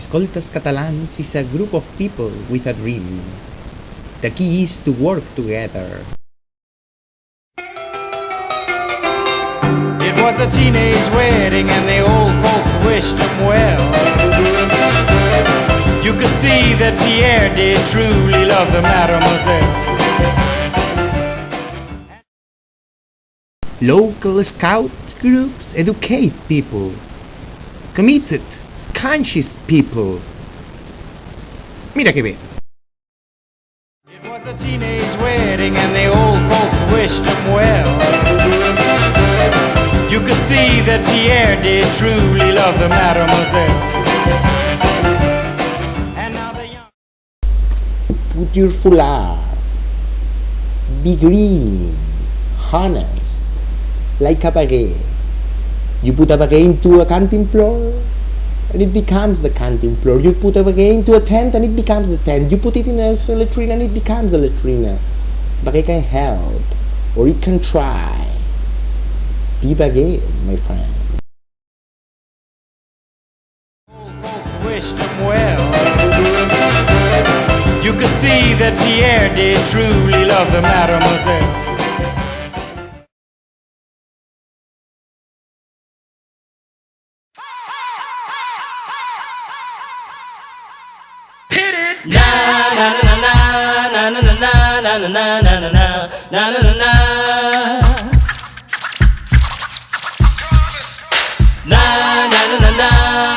Escoltas Catalans is a group of people with a dream. The key is to work together. It was a teenage wedding and the old folks wished him well. You could see that Pierre did truly love the mademoiselle. Local scout groups educate people. Committed, conscious people. Mira que bien. It was a teenage wedding and the old folks wished him well. You could see that Pierre did truly love the mademoiselle. And now the young... Put your foulard. Be green, honest, like a baguette. You put a baguette into a canting floor, and it becomes the canting floor. You put a baguette into a tent, and it becomes the tent. You put it in a latrine, and it becomes a latrine. Baguette can help, or it can try. Be baguette, my friend. Old folks wished him well. You could see that Pierre did truly love the mademoiselle. Na na na na na na na na na na na na na na na. Na na na na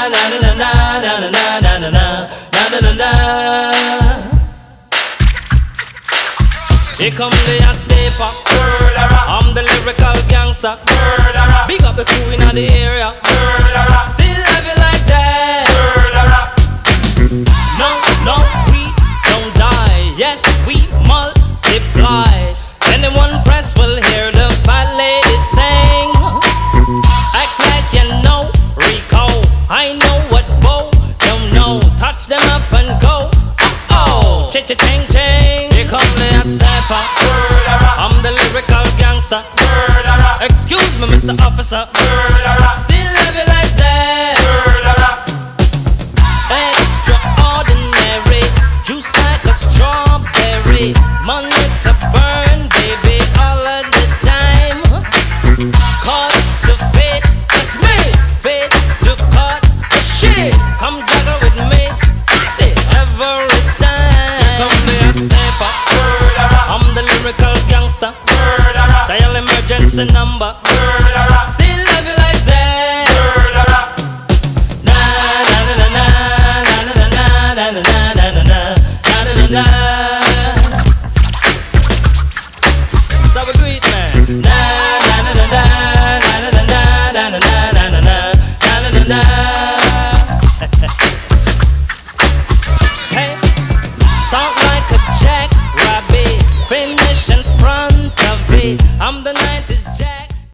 na na na na na na na na na na na. Here come the hot stepper. I'm the lyrical gangster. Big up the crew in the area. Still love you like that. No, we don't die. Yes, we multiply. Anyone press will hear the fat lady sing. Act like you know Rico. I know what Bo don't know. Touch them up and go. Oh, ching ching. Here come the hot stepper. I'm the lyrical gangster. Excuse me, Mr. Officer. Still love you like that. Extraordinary, juice like a strawberry. Money to burn, baby, all of the time. Call the fate, it's me. Fate to cut the shit. Come juggle with me, fix it every time. Here come the hot stepper. I'm the lyrical gangster. Dial emergency number.